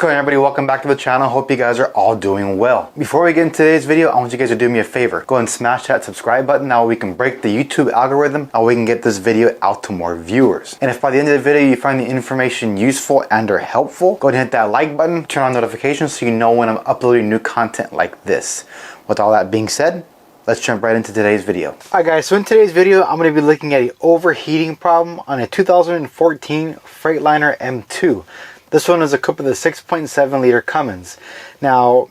going on, everybody? Welcome back to the channel. Hope you guys are all doing well. Before we get into today's video, I want you guys to do me a favor. Go ahead and smash that subscribe button. Now we can break the YouTube algorithm. Now we can get this video out to more viewers. And if by the end of the video you find the information useful and or helpful, go ahead and hit that like button, turn on notifications so you know when I'm uploading new content like this. With all that being said, let's jump right into today's video. Alright guys, so in today's video, I'm going to be looking at an overheating problem on a 2014 Freightliner M2. This one is equipped with a 6.7 liter Cummins. Now,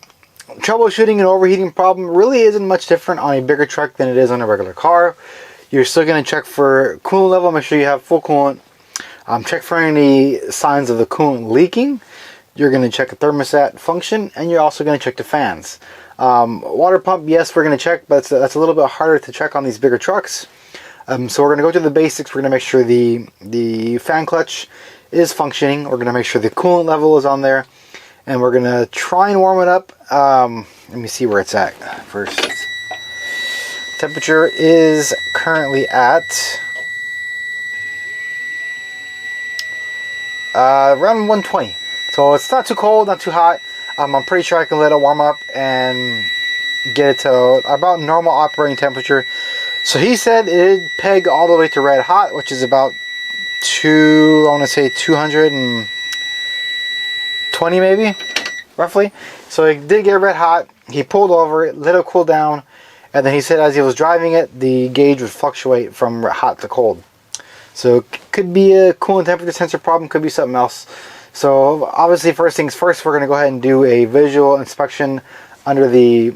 troubleshooting an overheating problem really isn't much different on a bigger truck than it is on a regular car. You're still going to check for coolant level, make sure you have full coolant. Check for any signs of the coolant leaking. You're going to check the thermostat function, and you're also going to check the fans. Water pump, yes, we're going to check, but that's a little bit harder to check on these bigger trucks. So we're going to go through the basics. We're going to make sure the fan clutch is functioning. We're going to make sure the coolant level is on there, and we're going to try and warm it up. Let me see where it's at first. Temperature is currently at around 120. So it's not too cold, not too hot. I'm pretty sure I can let it warm up and get it to about normal operating temperature. So he said it'd peg all the way to red hot, which is about I want to say 220 maybe, roughly. So it did get red hot. He pulled over it, let it cool down, and then he said as he was driving it, the gauge would fluctuate from hot to cold. So it could be a coolant temperature sensor problem, could be something else. So obviously, first things first, we're going to go ahead and do a visual inspection under the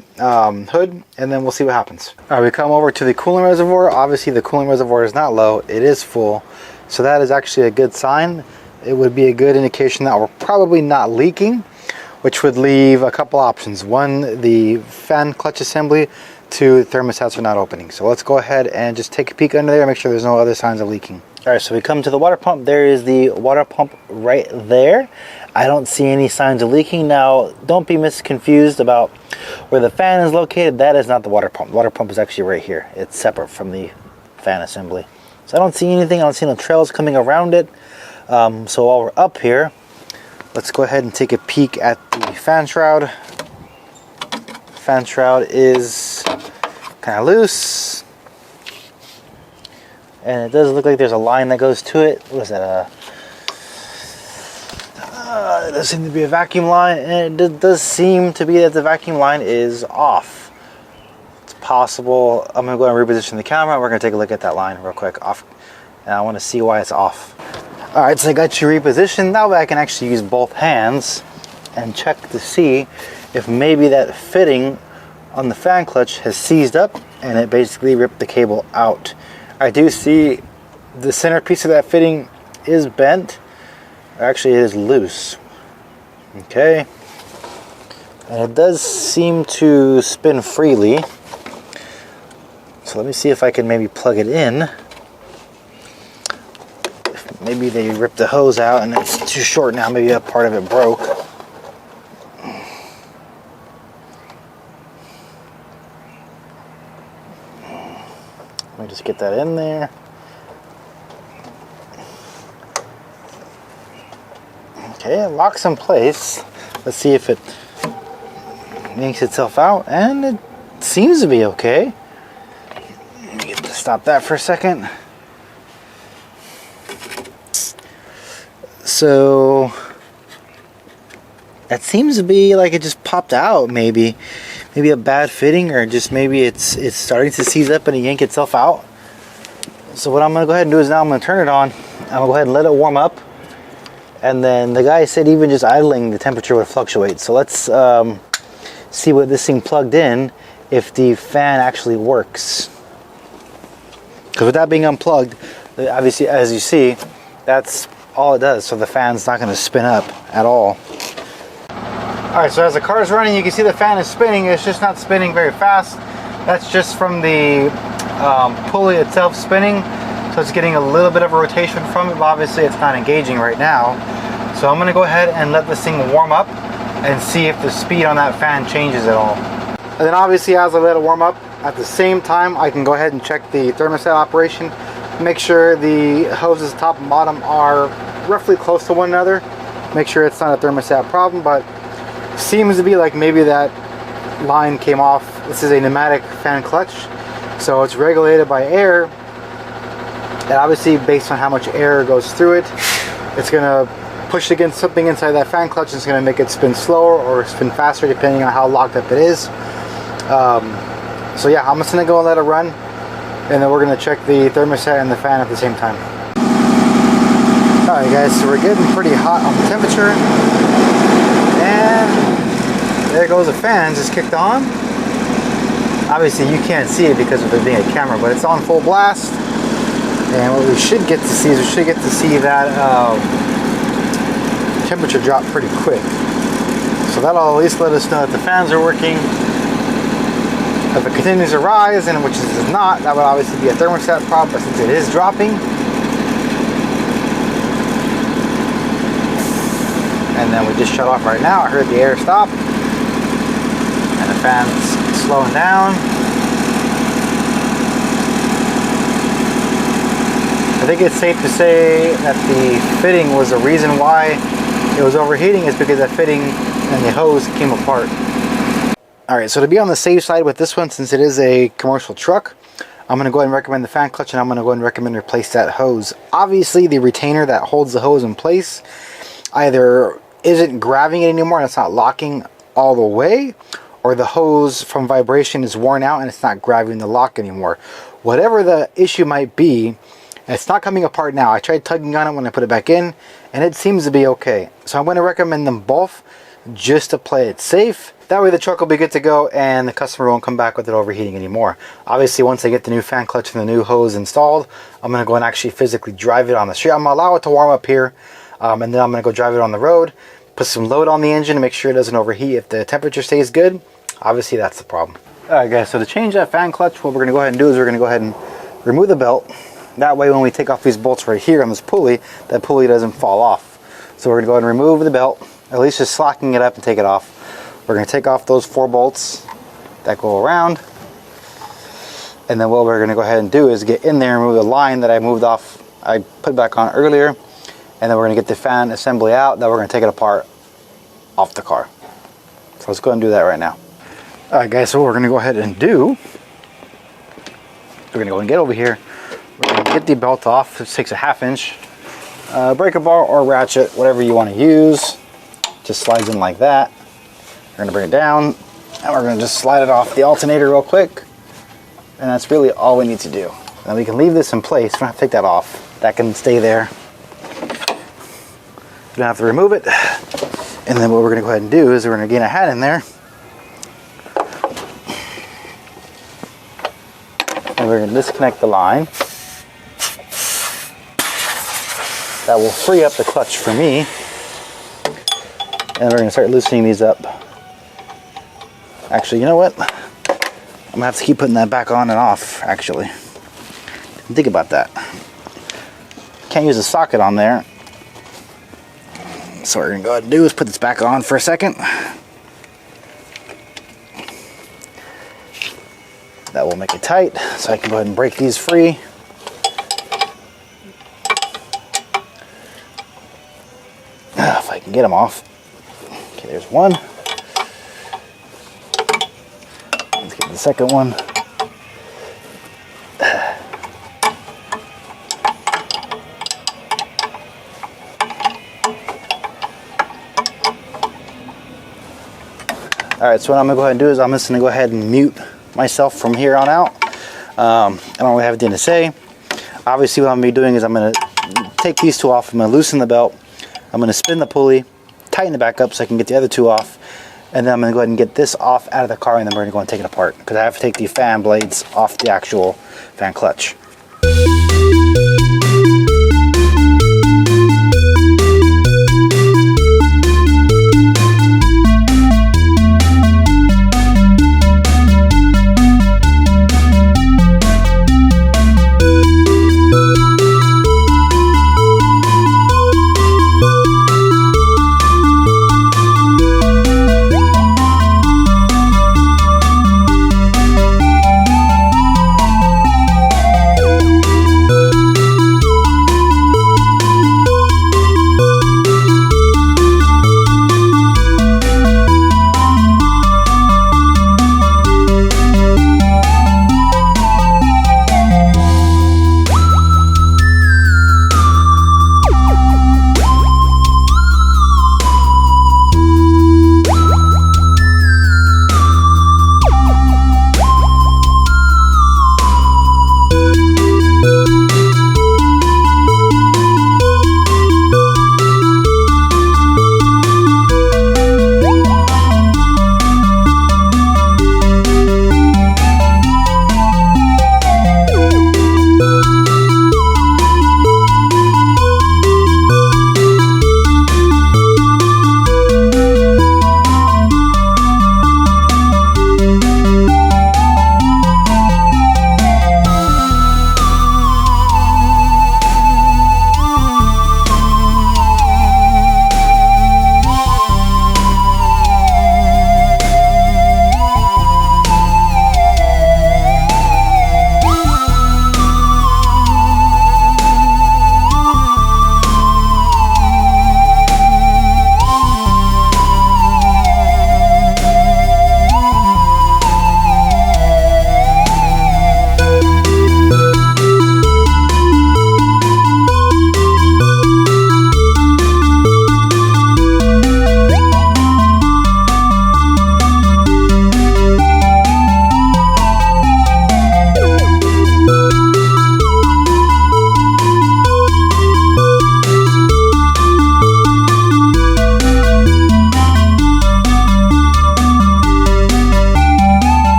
hood, and then we'll see what happens. All right, we come over to the coolant reservoir. Obviously the coolant reservoir is not low, it is full. So that is actually a good sign. It would be a good indication that we're probably not leaking, which would leave a couple options. One, the fan clutch assembly. Two, the thermostats are not opening. So let's go ahead and just take a peek under there and make sure there's no other signs of leaking. All right, so we come to the water pump. There is the water pump right there. I don't see any signs of leaking. Now, don't be misconfused about where the fan is located. That is not the water pump. The water pump is actually right here. It's separate from the fan assembly. So I don't see anything. I don't see no trails coming around it. So while we're up here, let's go ahead and take a peek at the fan shroud. Fan shroud is kind of loose, and it does look like there's a line that goes to it. What is that? It does seem to be a vacuum line, and it does seem to be that the vacuum line is off. It's possible. I'm going to go and reposition the camera. We're going to take a look at that line real quick off, and I want to see why it's off. All right, so I got you repositioned. Now I can actually use both hands and check to see if maybe that fitting on the fan clutch has seized up and it basically ripped the cable out. I do see the center piece of that fitting is bent. Actually, it is loose. Okay. And it does seem to spin freely. So let me see if I can maybe plug it in. Maybe they ripped the hose out and it's too short now. Maybe a part of it broke. Let me just get that in there. Okay, it locks in place. Let's see if it yanks itself out, and it seems to be okay. Let me get to stop that for a second. So that seems to be like it just popped out. Maybe a bad fitting, or just maybe it's starting to seize up and yank itself out. So what I'm going to go ahead and do is now I'm going to turn it on. I'm going to go ahead and let it warm up. And then the guy said even just idling the temperature would fluctuate. So let's see what this thing plugged in, if the fan actually works. Because with that being unplugged, obviously as you see, that's all it does. So the fan's not going to spin up at all. Alright, so as the car is running, you can see the fan is spinning. It's just not spinning very fast. That's just from the pulley itself spinning. So it's getting a little bit of a rotation from it, but obviously it's not engaging right now. So I'm going to go ahead and let this thing warm up and see if the speed on that fan changes at all. And then obviously as I let it warm up, at the same time I can go ahead and check the thermostat operation. Make sure the hoses top and bottom are roughly close to one another. make sure it's not a thermostat problem, but seems to be like maybe that line came off. This is a pneumatic fan clutch, so it's regulated by air, and obviously based on how much air goes through it, it's gonna push against something inside that fan clutch, and it's gonna make it spin slower or spin faster depending on how locked up it is. So yeah, I'm just gonna go and let it run, and then we're gonna check the thermostat and the fan at the same time. Alright guys, so we're getting pretty hot on the temperature, and there goes the fan, just kicked on. Obviously you can't see it because of there being a camera, but it's on full blast. And what we should get to see is that temperature drop pretty quick. So that'll at least let us know that the fans are working. If it continues to rise, and which it is not, that would obviously be a thermostat problem, but since it is dropping, and then we just shut off right now. I heard the air stop, and the fan's slowing down. I think it's safe to say that the fitting was the reason why it was overheating, is because that fitting and the hose came apart. Alright, so to be on the safe side with this one, since it is a commercial truck, I'm going to go ahead and recommend the fan clutch, and I'm going to go ahead and recommend replace that hose. Obviously the retainer that holds the hose in place either isn't grabbing it anymore and it's not locking all the way, or the hose from vibration is worn out and it's not grabbing the lock anymore. Whatever the issue might be, it's not coming apart now. I tried tugging on it when I put it back in, and it seems to be okay. So I'm going to recommend them both just to play it safe. That way the truck will be good to go and the customer won't come back with it overheating anymore. Obviously once I get the new fan clutch and the new hose installed, I'm going to go and actually physically drive it on the street. I'm going to allow it to warm up here, and then I'm going to go drive it on the road, put some load on the engine to make sure it doesn't overheat. If the temperature stays good, obviously that's the problem. Alright guys, so to change that fan clutch, what we're going to go ahead and do is we're going to go ahead and remove the belt. That way when we take off these bolts right here on this pulley, that pulley doesn't fall off. So we're going to go ahead and remove the belt, at least just slacking it up and take it off. We're going to take off those 4 bolts that go around. And then what we're going to go ahead and do is get in there and remove the line that I moved off, I put back on earlier. And then we're going to get the fan assembly out. Then we're going to take it apart off the car. So let's go ahead and do that right now. Alright guys, so what we're going to go ahead and do, we're going to go and get over here. We're going to get the belt off. It takes a 1/2 inch breaker bar or ratchet, whatever you want to use. Just slides in like that. We're going to bring it down, and we're going to just slide it off the alternator real quick. And that's really all we need to do. Now we can leave this in place. We don't have to take that off. That can stay there. We don't have to remove it. And then what we're going to go ahead and do is we're going to gain a hat in there. And we're going to disconnect the line. That will free up the clutch for me. And we're going to start loosening these up. Actually, you know what? I'm going to have to keep putting that back on and off, actually. Think about that. Can't use a socket on there. So what we're going to go ahead and do is put this back on for a second. That will make it tight, so I can go ahead and break these free. If I can get them off. Okay, there's one. Let's get the second one. Alright, so what I'm going to go ahead and do is I'm just going to go ahead and mute myself from here on out. I don't really have anything to say. Obviously what I'm going to be doing is I'm going to take these 2 off. I'm going to loosen the belt. I'm going to spin the pulley, tighten it back up so I can get the other 2 off. And then I'm going to go ahead and get this off out of the car, and then we're going to go and take it apart, because I have to take the fan blades off the actual fan clutch.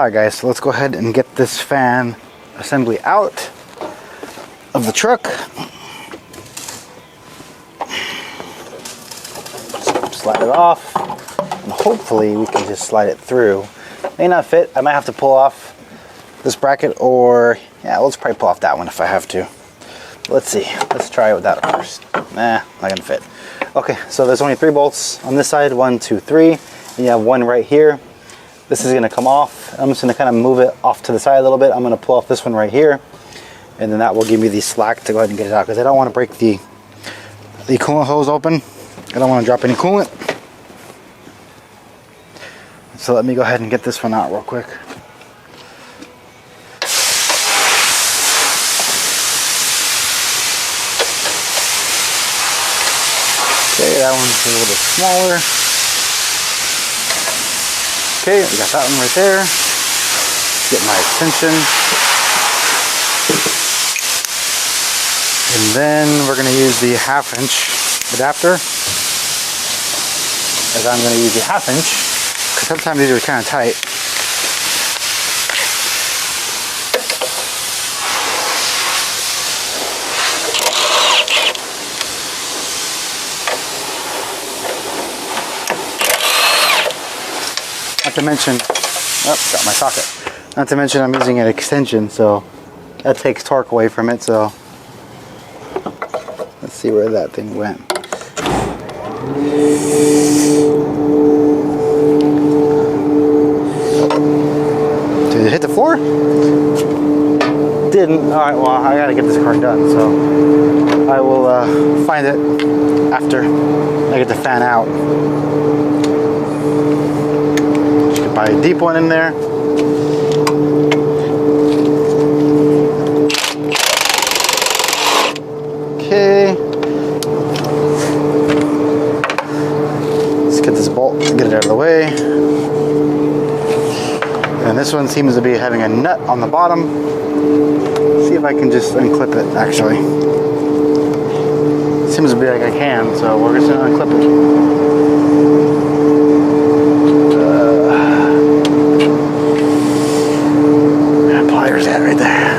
Alright guys, so let's go ahead and get this fan assembly out of the truck. Slide it off, and hopefully we can just slide it through. May not fit. I might have to pull off this bracket, or yeah, let's probably pull off that one if I have to. Let's see. Let's try it with that first. Nah, not gonna fit. Okay, so there's only 3 bolts on this side. 1, 2, 3. And you have one right here. This is gonna come off. I'm just gonna kind of move it off to the side a little bit. I'm gonna pull off this one right here, and then that will give me the slack to go ahead and get it out, because I don't want to break the coolant hose open. I don't want to drop any coolant. So let me go ahead and get this one out real quick. Okay, that one's a little bit smaller. Okay, we got that one right there. Get my extension. And then we're going to use the 1/2 inch adapter. As I'm going to use the 1/2 inch, because sometimes these are kind of tight. Not to mention, oh, got my socket. Not to mention I'm using an extension, so that takes torque away from it. So let's see where that thing went. Did it hit the floor? Didn't. All right. Well, I gotta get this car done, so I will find it after I get the fan out. Buy a deep one in there. Okay. Let's get this bolt, get it out of the way. And this one seems to be having a nut on the bottom. See if I can just unclip it, actually. Seems to be like I can, so we're just gonna unclip it. Right there.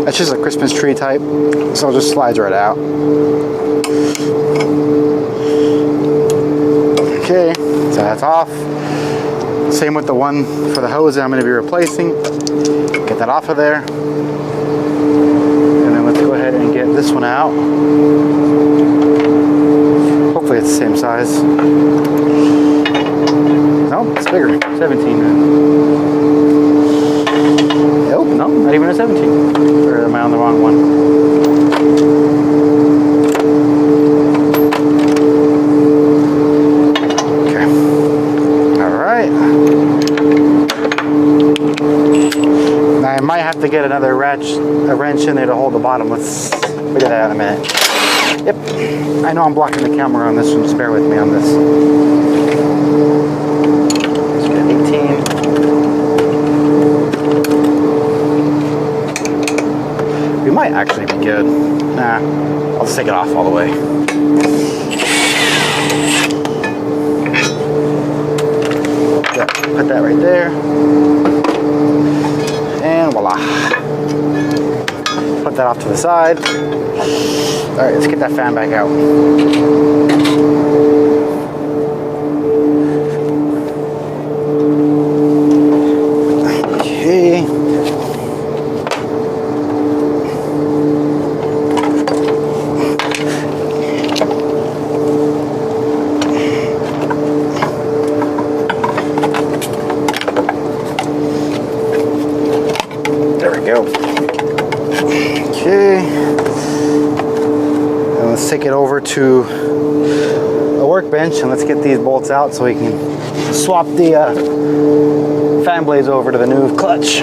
That's just a Christmas tree type, so it just slides right out. Okay, so that's off. Same with the one for the hose that I'm going to be replacing. Get that off of there. And then let's go ahead and get this one out. Hopefully it's the same size. No, it's bigger. 17. Nope, no, not even a 17. Or am I on the wrong one? Okay. Alright. Now I might have to get another wrench in there to hold the bottom. Let's figure that out in a minute. Yep. I know I'm blocking the camera on this one, just bear with me on this. 18. We might actually be good. Nah, I'll just take it off all the way. Yeah, put that right there. And voila. Put that off to the side. Alright, let's get that fan back out. Take it over to a workbench and let's get these bolts out so we can swap the fan blades over to the new clutch.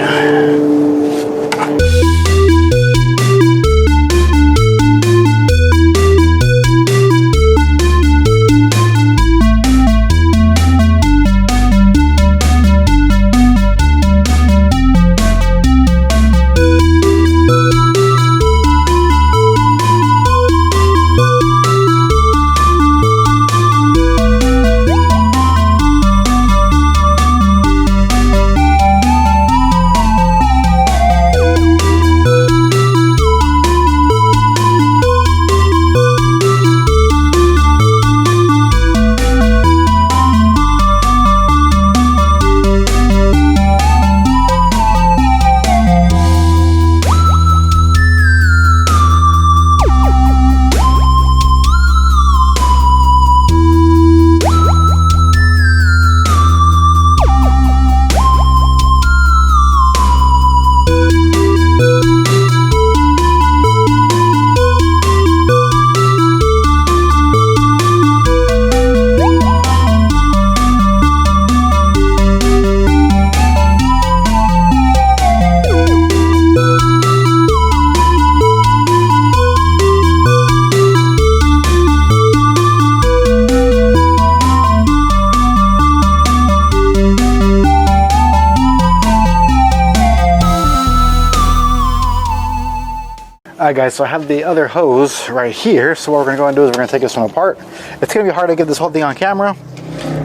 Alright guys, so I have the other hose right here. So what we're going to go and do is we're going to take this one apart. It's going to be hard to get this whole thing on camera.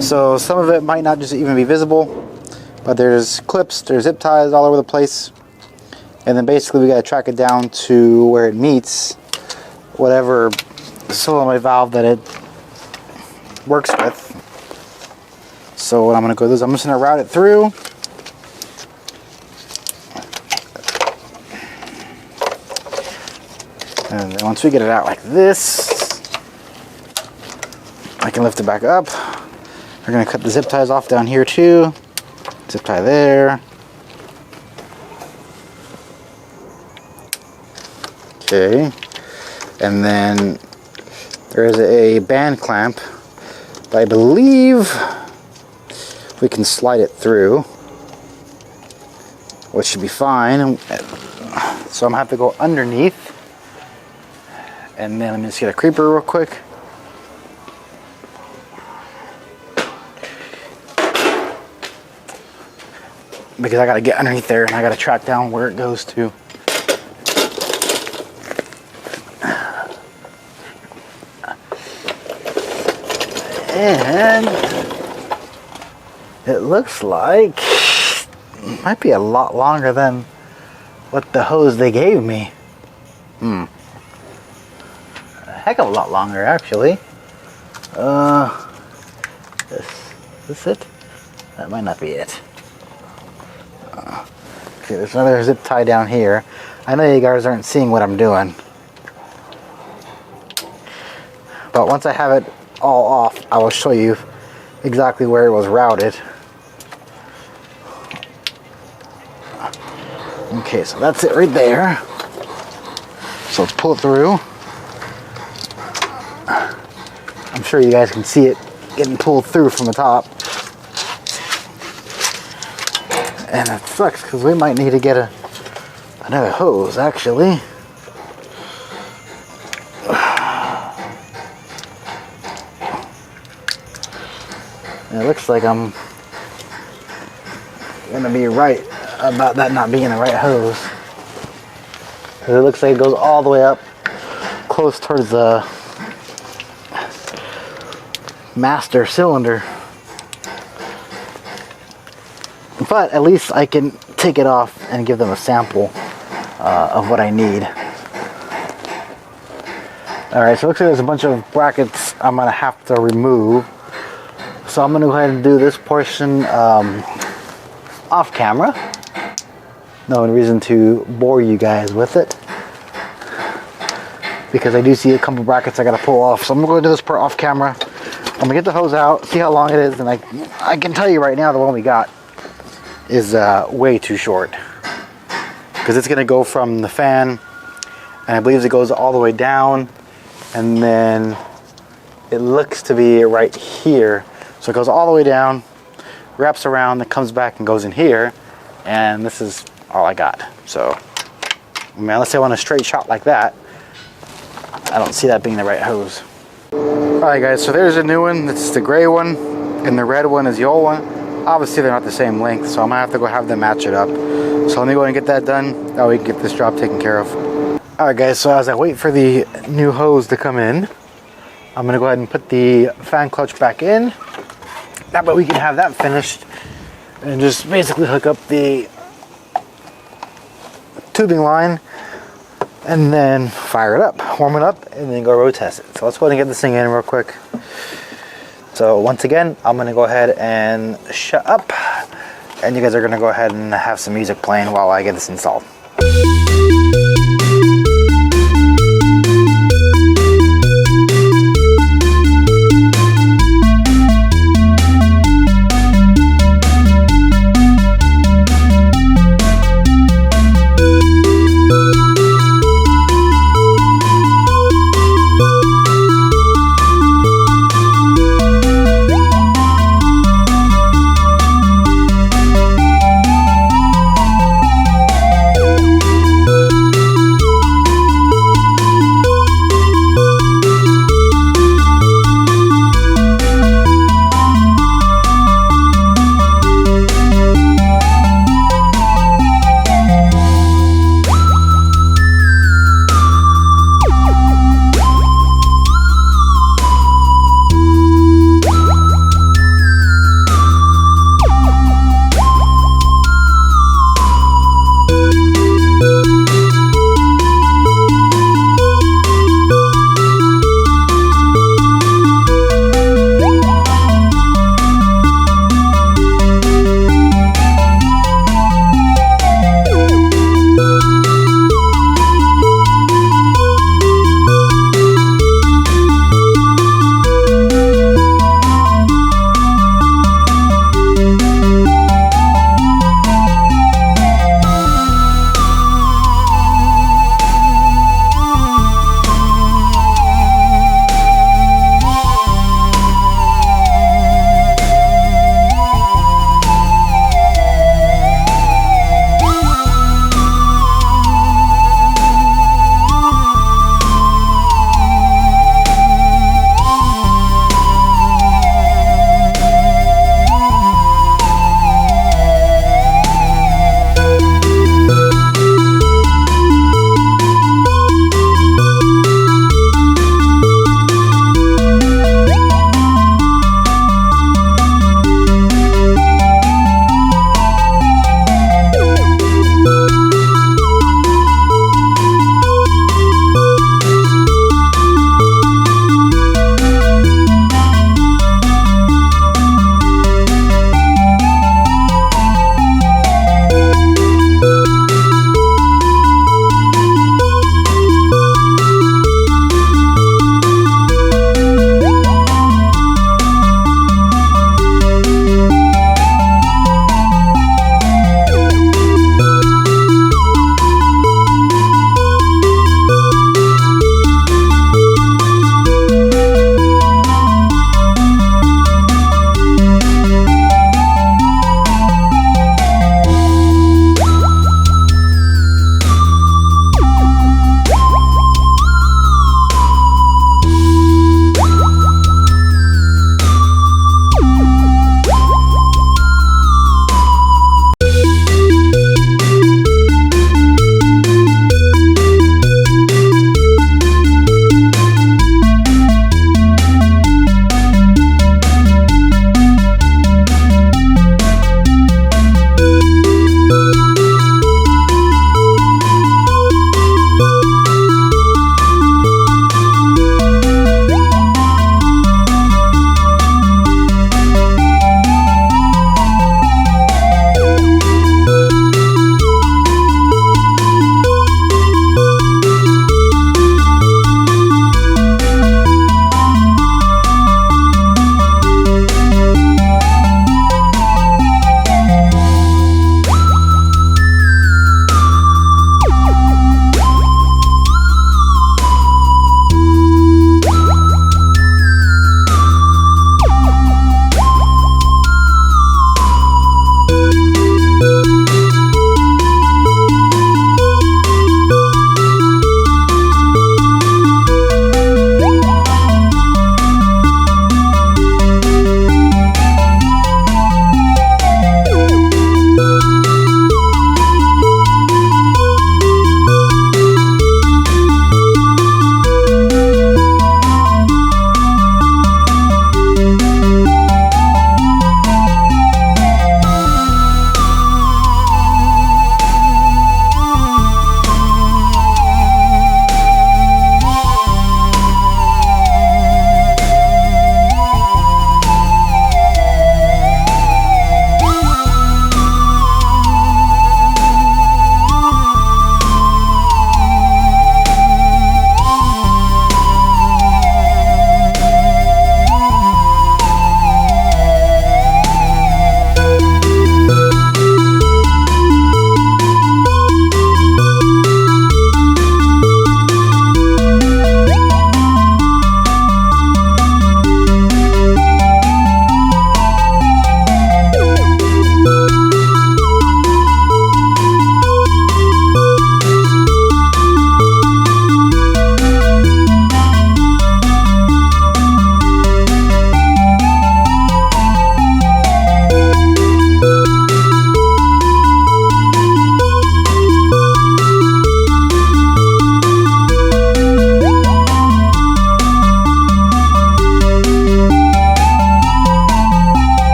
So some of it might not just even be visible. But there's clips, there's zip ties all over the place. And then basically we got to track it down to where it meets whatever solenoid valve that it works with. So what I'm going to go do is I'm just going to route it through. And then once we get it out like this, I can lift it back up. We're going to cut the zip ties off down here too. Zip tie there. Okay. And then there is a band clamp, but I believe we can slide it through, which should be fine. So I'm going to have to go underneath. And then let me just get a creeper real quick. Because I got to get underneath there and I got to track down where it goes to. And it looks like it might be a lot longer than what the hose they gave me. Heck of a lot longer actually. This it? That might not be it. Okay, there's another zip tie down here. I know you guys aren't seeing what I'm doing, but once I have it all off, I will show you exactly where it was routed. Okay, so that's it right there. So let's pull it through. I'm sure you guys can see it getting pulled through from the top. And it sucks because we might need to get another hose actually. And it looks like I'm gonna be right about that not being the right hose. Because it looks like it goes all the way up close towards the master cylinder. But at least I can take it off and give them a sample of what I need. Alright, so it looks like there's a bunch of brackets I'm going to have to remove. So I'm going to go ahead and do this portion off camera. No reason to bore you guys with it, because I do see a couple brackets I got to pull off. So I'm going to do this part off camera. I'm going to get the hose out, see how long it is, and I can tell you right now the one we got is way too short, because it's going to go from the fan, and I believe it goes all the way down, and then it looks to be right here. So it goes all the way down, wraps around, it comes back and goes in here, and this is all I got. So I mean, unless I want a straight shot like that, I don't see that being the right hose. Alright guys, so there's a new one. This is the gray one, and the red one is the old one. Obviously they're not the same length, so I'm gonna have to go have them match it up. So let me go and get that done. That way we can get this job taken care of. Alright guys, so as I wait for the new hose to come in, I'm gonna go ahead and put the fan clutch back in. That way we can have that finished and just basically hook up the tubing line and then fire it up, warm it up, and then go road test it. So let's go ahead and get this thing in real quick. So once again, I'm gonna go ahead and shut up, and you guys are gonna go ahead and have some music playing while I get this installed.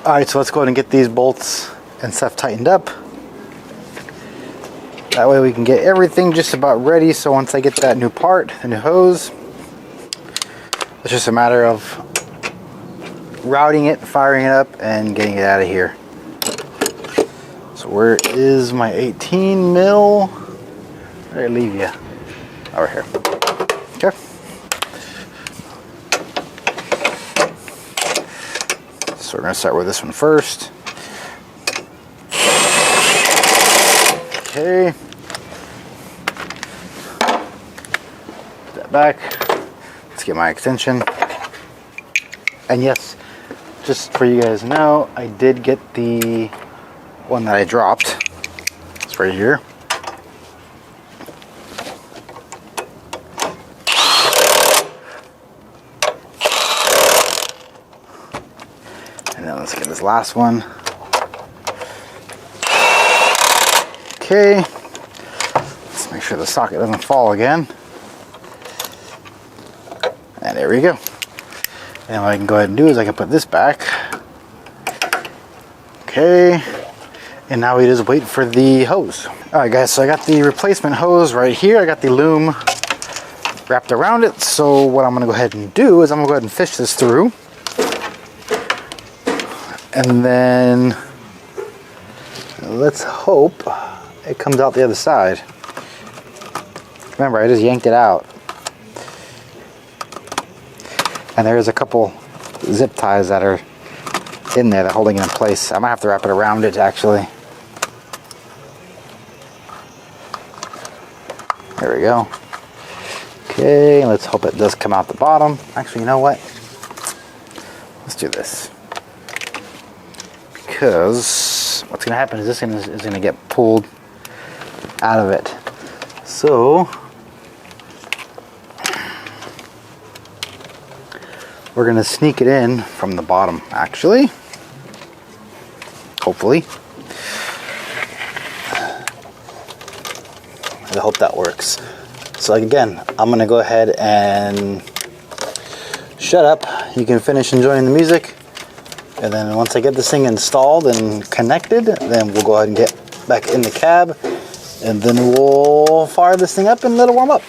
Alright, so let's go ahead and get these bolts and stuff tightened up. That way we can get everything just about ready, so once I get that new part, the new hose, it's just a matter of routing it, firing it up, and getting it out of here. So where is my 18 mil? Where did I leave you? Over here. Okay. So we're going to start with this one first. Okay. Put that back. Let's get my extension. And yes, just for you guys to know, I did get the one that I dropped. It's right here. And then let's get this last one. Okay. Let's make sure the socket doesn't fall again. And there we go. And what I can go ahead and do is I can put this back. Okay. And now we just wait for the hose. Alright guys, so I got the replacement hose right here. I got the loom wrapped around it. So what I'm going to go ahead and do is I'm going to go ahead and fish this through. And then let's hope it comes out the other side. Remember, I just yanked it out. And there's a couple zip ties that are in there that are holding it in place. I might have to wrap it around it actually. There we go. Okay, let's hope it does come out the bottom. Actually, you know what? Let's do this. Because what's going to happen is this thing is going to get pulled out of it. So we're going to sneak it in from the bottom, actually. Hopefully. I hope that works. So again, I'm going to go ahead and shut up. You can finish enjoying the music. And then once I get this thing installed and connected, then we'll go ahead and get back in the cab. And then we'll fire this thing up and let it warm up.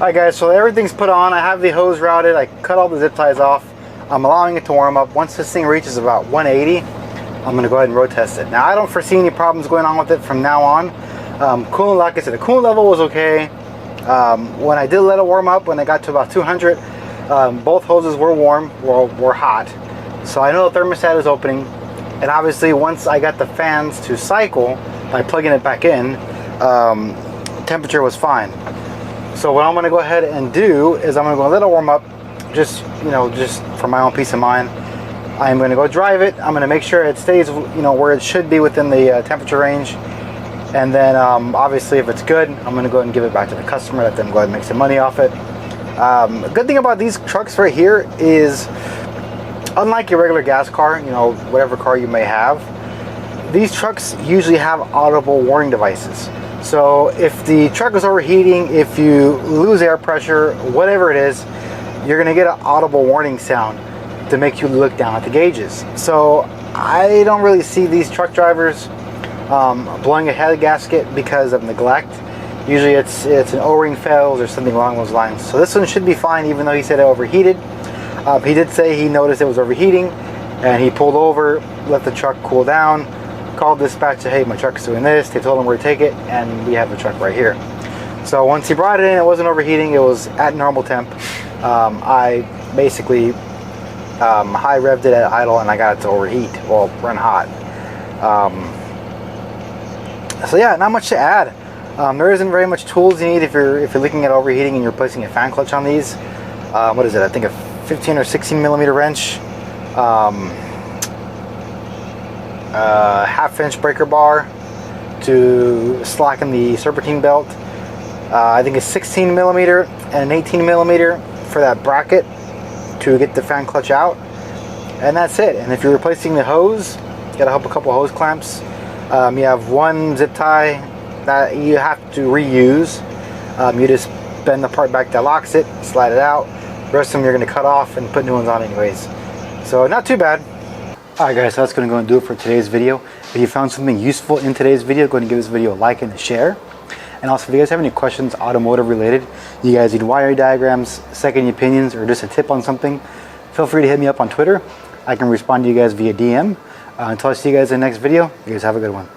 Alright guys, so everything's put on. I have the hose routed. I cut all the zip ties off. I'm allowing it to warm up. Once this thing reaches about 180, I'm going to go ahead and road test it. Now I don't foresee any problems going on with it from now on. Coolant, like I said, the coolant level was okay. When I did let it warm up, when I got to about 200, both hoses were warm, were hot. So I know the thermostat is opening. And obviously once I got the fans to cycle by plugging it back in, temperature was fine. So what I'm going to go ahead and do is I'm going to go let it warm up, just for my own peace of mind. I'm going to go drive it. I'm going to make sure it stays where it should be within the temperature range. And then obviously if it's good, I'm going to go ahead and give it back to the customer, let them go ahead and make some money off it. A good thing about these trucks right here is, unlike your regular gas car, whatever car you may have, these trucks usually have audible warning devices. So if the truck is overheating, if you lose air pressure, whatever it is, you're going to get an audible warning sound to make you look down at the gauges. So I don't really see these truck drivers blowing a head gasket because of neglect. Usually it's an O-ring fails or something along those lines. So this one should be fine, even though he said it overheated. He did say he noticed it was overheating, and he pulled over, let the truck cool down, called dispatch, said, hey, my truck is doing this. They told him where to take it, and we have the truck right here. So once he brought it in, it wasn't overheating. It was at normal temp. I basically high revved it at idle, and I got it to overheat, well, run hot. So yeah, not much to add. There isn't very much tools you need if you're looking at overheating and you're placing a fan clutch on these. What is it? I think a 15 or 16 millimeter wrench, half-inch breaker bar to slacken the serpentine belt. I think a 16 millimeter and an 18 millimeter for that bracket to get the fan clutch out, and that's it. And if you're replacing the hose, you gotta hook a couple hose clamps. You have one zip tie that you have to reuse. You just bend the part back that locks it, slide it out. The rest of them you're going to cut off and put new ones on anyways. So not too bad. Alright guys, so that's going to go and do it for today's video. If you found something useful in today's video, go ahead and give this video a like and a share. And also, if you guys have any questions automotive related, you guys need wiring diagrams, second opinions, or just a tip on something, feel free to hit me up on Twitter. I can respond to you guys via DM. Until I see you guys in the next video, you guys have a good one.